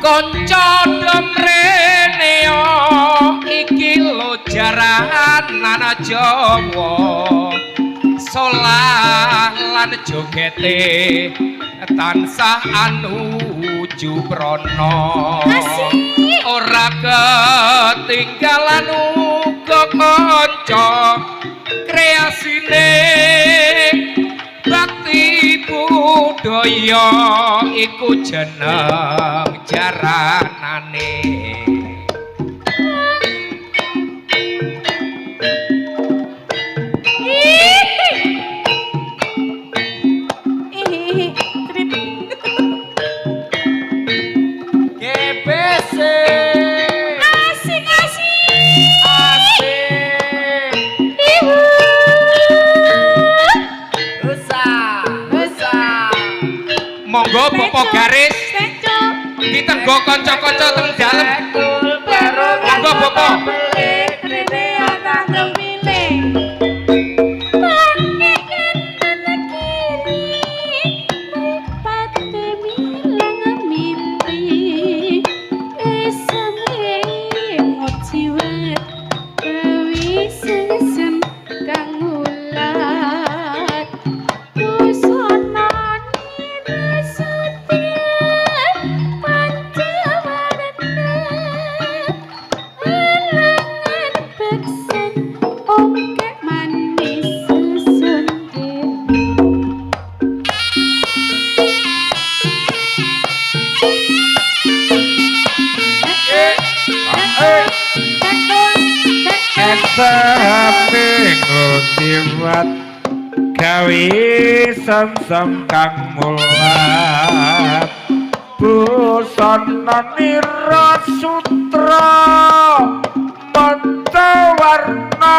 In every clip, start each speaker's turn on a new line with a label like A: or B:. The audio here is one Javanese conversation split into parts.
A: Kanca domrene iki lo jaranan Jawa solah lan jogete tansah anuju prana ora ketinggalan uga kanca kreasine bakti budaya iku jeneng jaranane GBC asik monggo Bapak garis ditenggo kanca-kanca teng dalem monggo Bapak
B: Tiwat gawe samsam kang mulat busana nira sutra mantawarna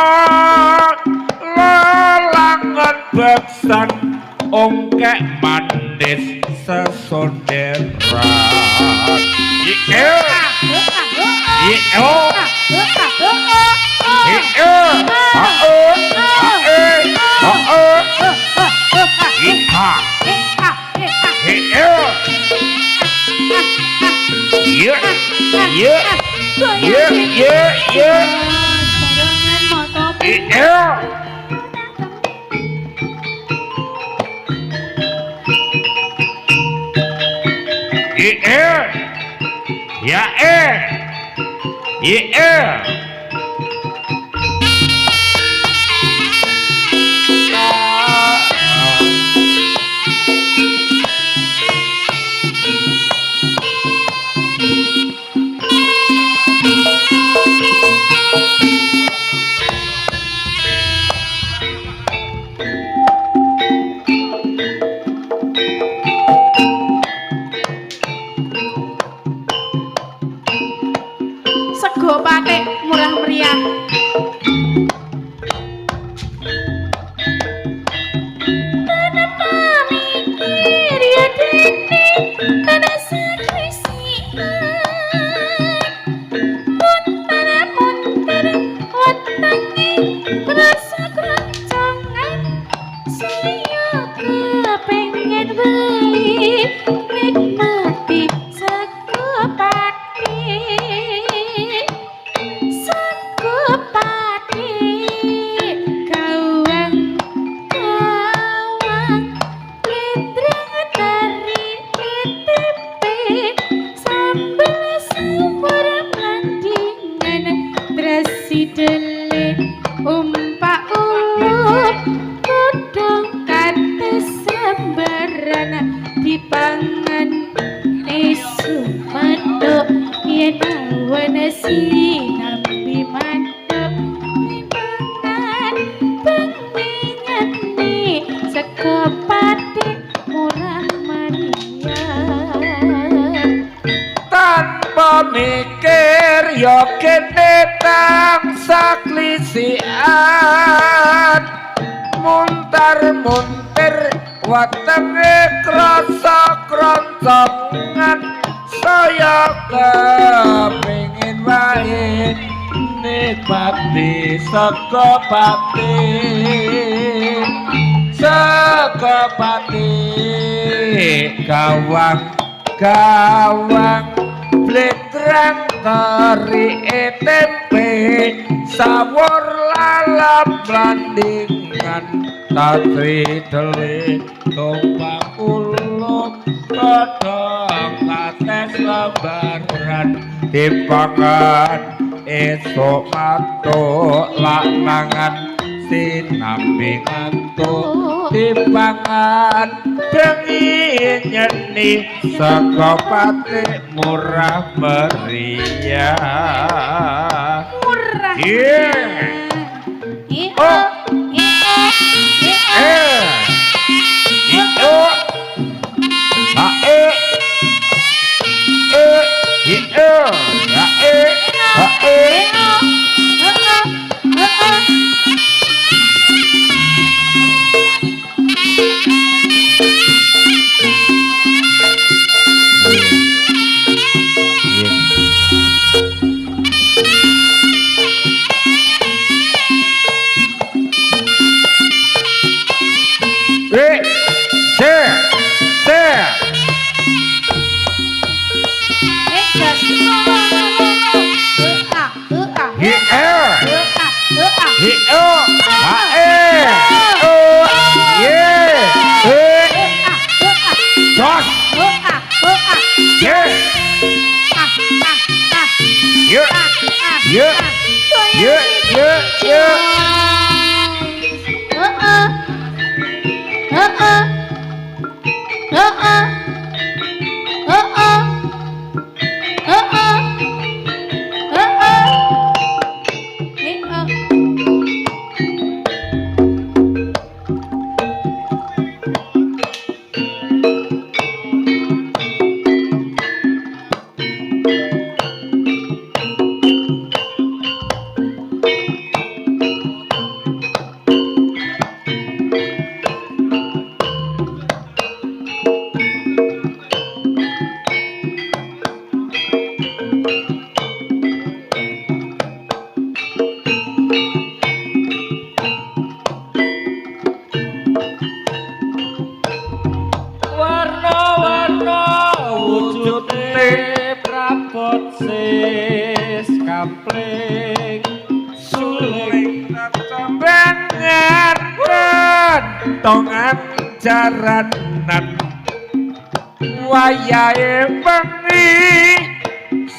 B: lalangan beksan ongkek mandis sesonderan
C: Sego patik murah sinambi mandep nimangan bengi nyeni sego pati murah meriah
B: tanpa mikir yo kene tansah klisian muntar-muntir watenge krasa kroncongan saya kepingin wae nikmati sego pati gawang bletrang teri tempe sawur lalap landingan tatri deli tumpang ulup kodong kates lebaran dipangan esok matuk laknangan sinambi ngantuk dipangan bengi nyeni sego pati murah meriah
C: murah
B: oh tongan jaranan wayahe bengi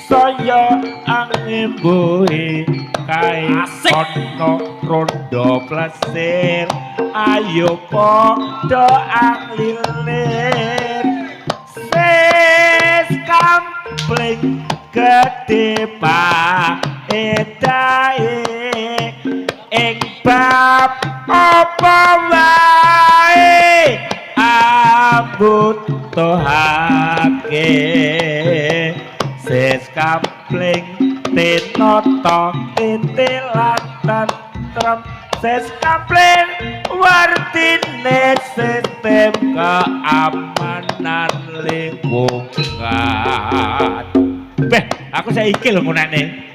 B: saya angin boe kae ono rondo plesir ayo padha anglilir ses kampling gede pa edae ing bab apa wae abutuhake ses kapling tenoto titilan tentrem ses kapling wartine sistem keamanan lingkungan beh aku saiki lho ngunane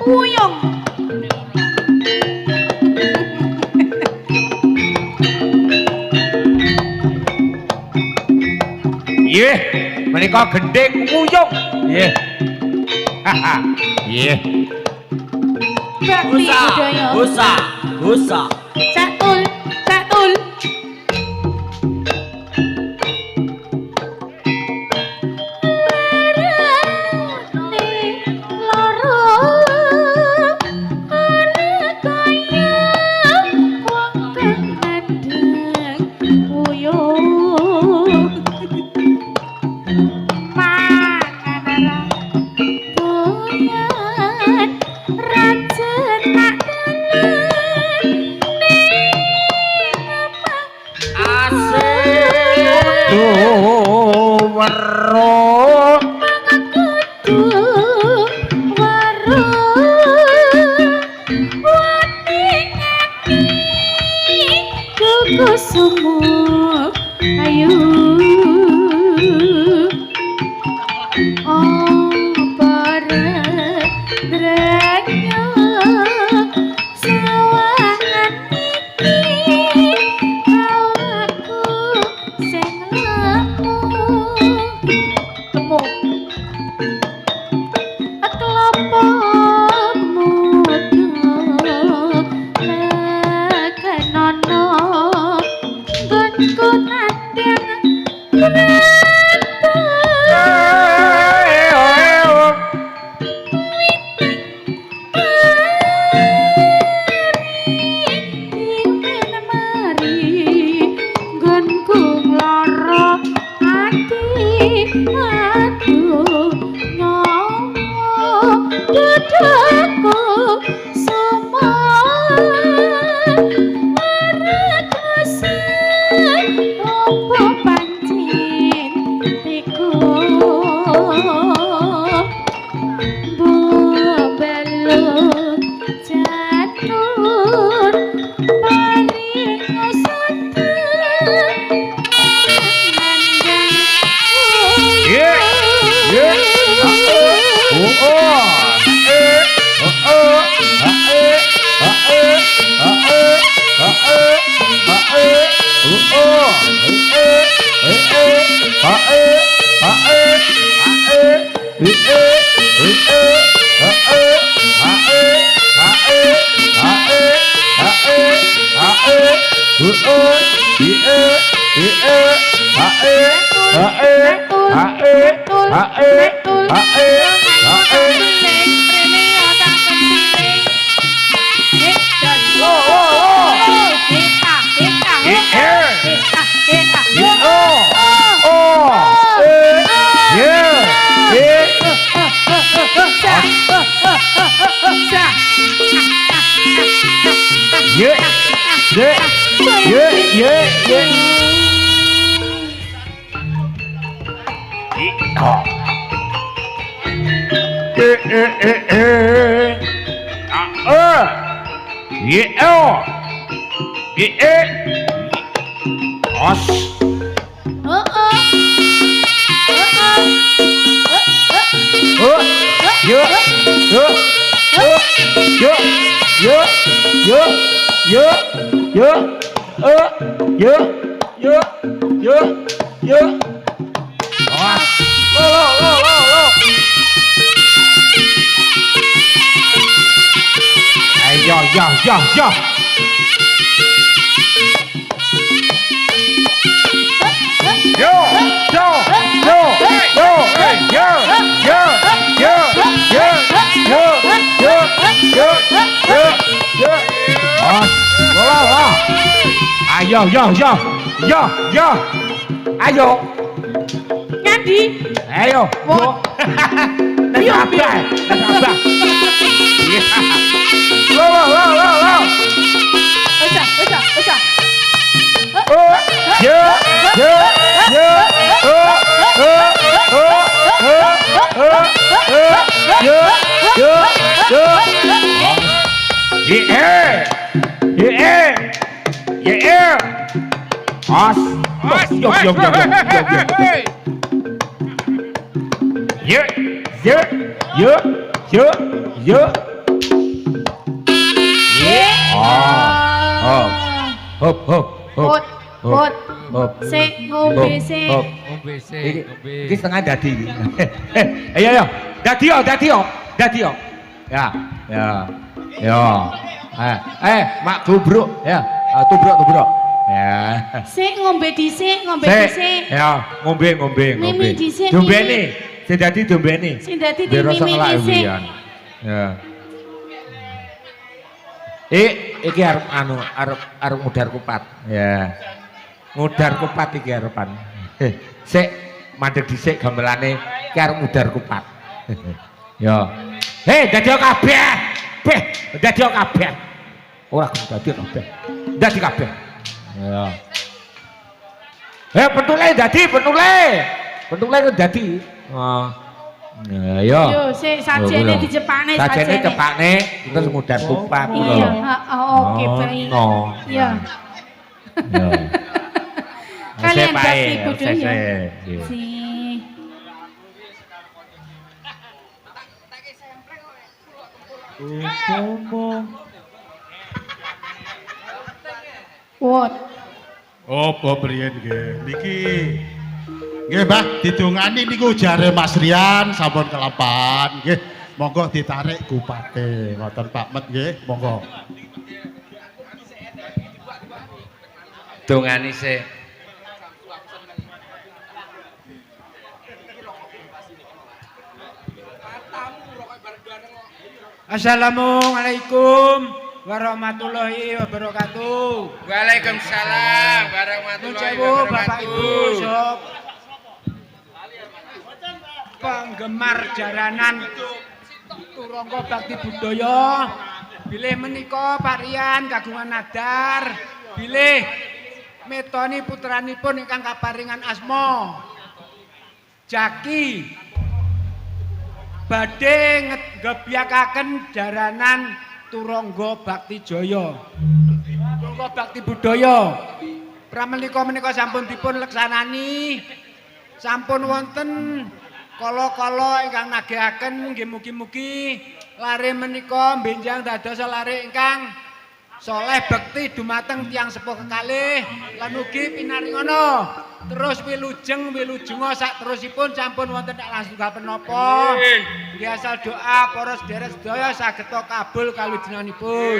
C: Uyung.
B: Nggih, menika gendhing nguyung. Nggih. Haha. Nggih.
C: Bakti budaya.
D: Gusa.
C: Catul, catul. Kusumo ayu paradranyo sawangan iki awakku sing lemu kelompokmu lekenono gonku nandang
B: Yo. Ayo.
C: Ngandi.
B: Ayo.
C: Wot.
B: Sabar. Lo.
C: Oja. Hop. Sik ngombe sik.
A: Ngombe sik, ngombe.
B: Iki setengah dadi. Ayo. Dadi yo. Ya. Mak gubruk ya. Tubruk. Ya.
C: Sik ngombe dhisik.
B: Ya, ngombe.
C: Mimi dhisik,
B: Dombene. Sing dadi dombene.
C: Sing dadi
B: Biar rasa
C: mimi
B: ngelak
C: dhisik.
B: wian. Ya. Iki arep mudar kupat. Ya. Mudar kupat iki arepan. Sik mandeg dhisik gamelane iki arep mudar kupat. Ya. Dadi kabeh. Dadi kabeh. Ora dadi kabeh. Dadi kabeh. Ya. Pentule dadi. Pentule dadi. Ya.
C: Yo sik sajene dicepakne
B: Sajene cepakne terus mudar kupat.
C: Iya, oke baik. Iya.
B: Ya.
C: Kalian kasih
B: Iya.
C: budaya. Si. Wot.
D: Apa priyen nggih? Niki nggih Mbah didongani niku jare Mas Rian sampun kelapan nggih. Monggo ditarik kupate. Ngoten Pak Met nggih, monggo.
A: Dongani sik.
E: Assalamualaikum warahmatullahi wabarakatuh.
A: Waalaikumsalam warahmatullahi
E: Nuwun sewu Bapak Ibu
A: wabarakatuh.
E: sob penggemar jaranan Turangga Bakti Budaya. Bilih menika Pak Rian kagungan nadar, bilih metoni putranipun ingkang kaparingan asma Jaki badhe ngebyakaken jaranan Turangga Bakti Jaya. Turangga Bakti Budaya. Pramenika sampun dipun leksanani. Sampun wonten kala-kala ingkang nagehaken nggih mugi-mugi lare menika benjang dados lare ingkang soleh bekti dumateng tiyang sepuh kekalih lan ugi pinaringana terus wilujeng sak terusipun sampun wonten langsung punapa nggih asal doa para sedherek sedaya saged kabul kawijenanipun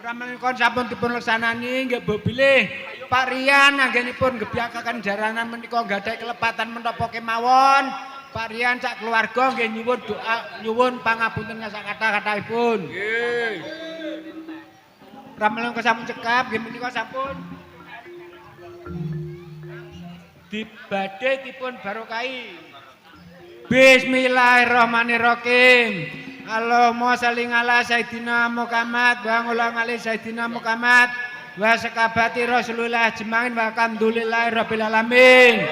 E: pramenika sampun dipun leksanani nggih bilih Pak Rian anggenipun ngebyakaken jaranan menika gadhahi kelepatan menapa kemawon Pak Rian sak keluarga nggih nyuwun doa nyuwun pangapunten sak kathah-kathahipun. Nggih. Ramelong sampun cekap nggih menika sampun dibadhe dipun barokahi. Bismillahirrahmanirrahim. Allahumma shalli ala sayidina Muhammad wa ala sayidina Muhammad wa sakabati Rasulullah jemain wa alhamdulillahi rabbil alamin.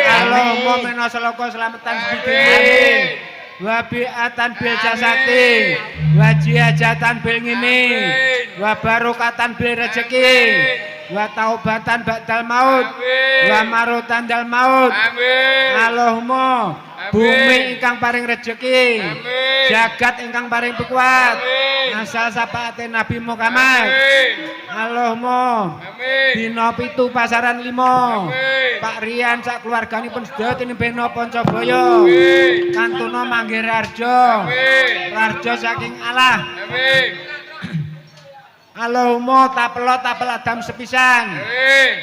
E: Allahumma minna salaka selamatan bidin wa bi'atan bil jasati wa jihajatan bil ngimi wa barokatan bil rezeki wa taubatan ba'dal maut wa marutan dal maut. Allahumma bumi ingkang paring rezeki jagat ingkang paring kuat Asal sapaate Nabi Muhammad. Allahumma. Dina 7 pasaran 5. Pak Rian sak keluarganipun sedaya tinembena Pancabaya. Kantuna Manggih Rarjo. Rarjo saking Allah. Allahumma tapel Adam sepisan.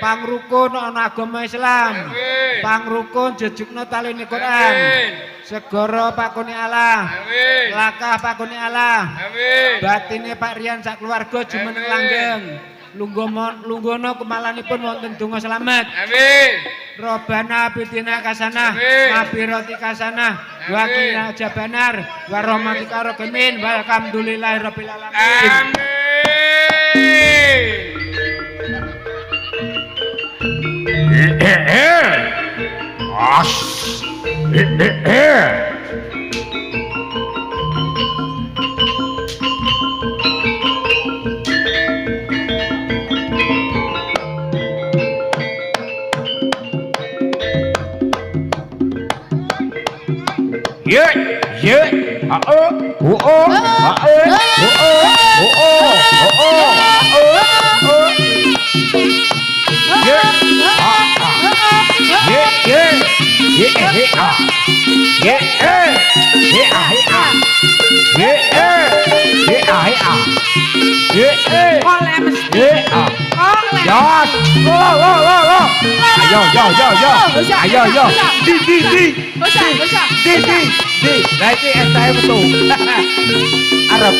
E: Pangrukun ana agama Islam. Pangrukun jejukna talene Quran. Segara pakune Allah. Lakah pakune Allah. Batine Pak Rian sak keluarga jumeneng langgeng. Lunggono kemalanipun wonten donga slamet. Amin. Robbana bitina kasanah, mafirati kasanah, wa qina jabanar, wa rahmatika rokemin, walhamdulillahi rabbil alamin. Amin.
B: Nanti STM tuh. Arab.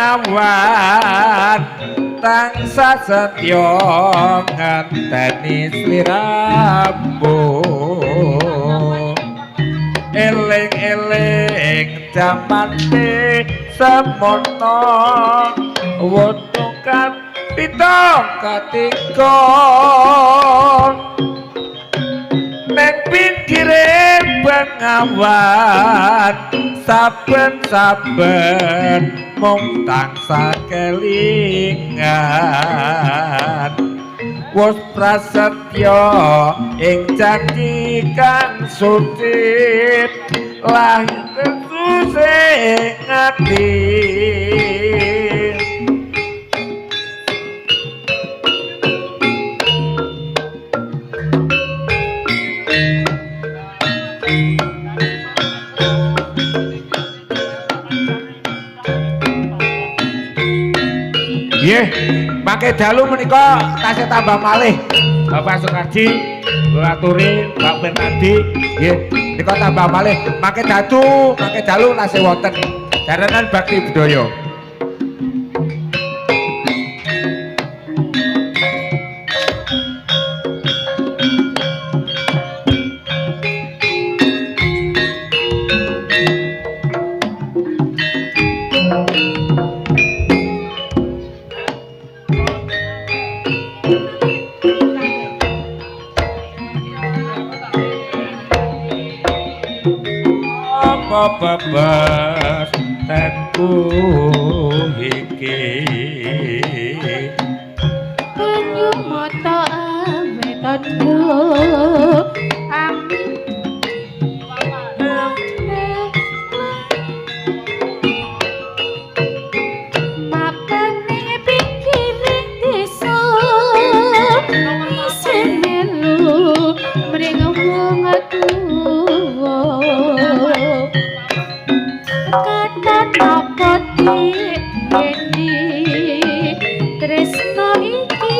A: Bengawan tansah setya ngenteni sliramu eling-eling jamane semono wontukan pitong katiga neng pinggire Bengawan saben-saben mung tansah kelingan wis prasetya ing janji kang suci lahir susah ngati
B: Nggih, mangke dalu menika tasih tambah malih. Bapak Soekardi, kula aturi Pak Bernardi, nggih, menika tambah malih. Mangke dalu tasih wonten jaranan bakti budaya.
A: Bebas tenku iki
C: penyu mata awe tondo amin mapane pikiring desa isen melu mring wong tuwa kata apa ini tresno iki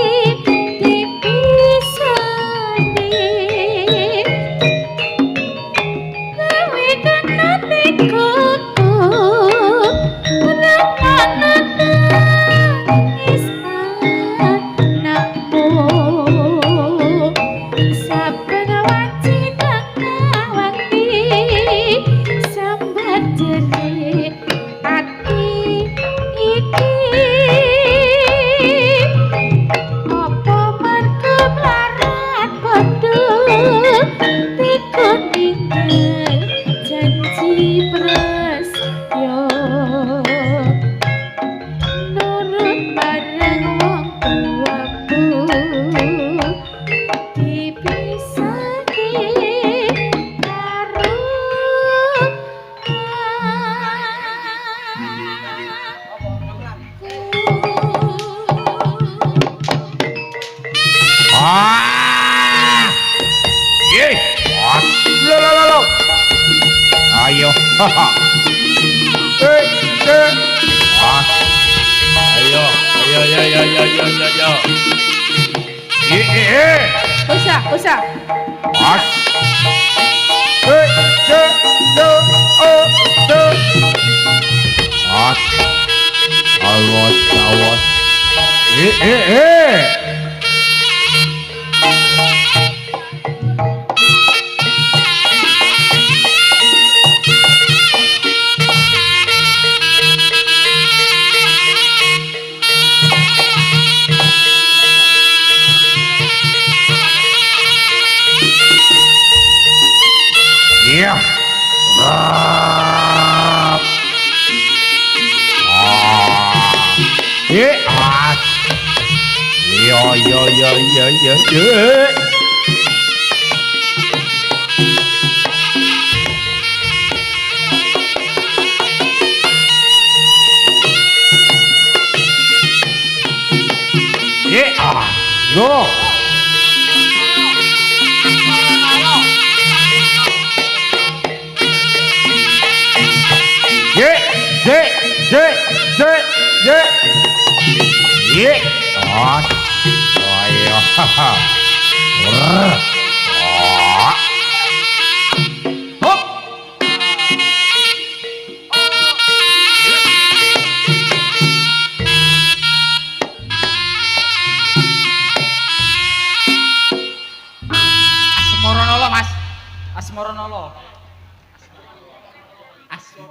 C: dipisani gawe kena tekoku nangis anakmu saben wajina ngawati sambat jerih ati iki apa mergo mlarat padha dikon inget janji prasetya nurut marang wong tuamu dipisake karo
B: Ah! Nggih. Lo. Ayo. Ah. Ayo.
C: usah
B: Ah. Ah. Awas. Iya. Yo. Go.
F: Asmaranala.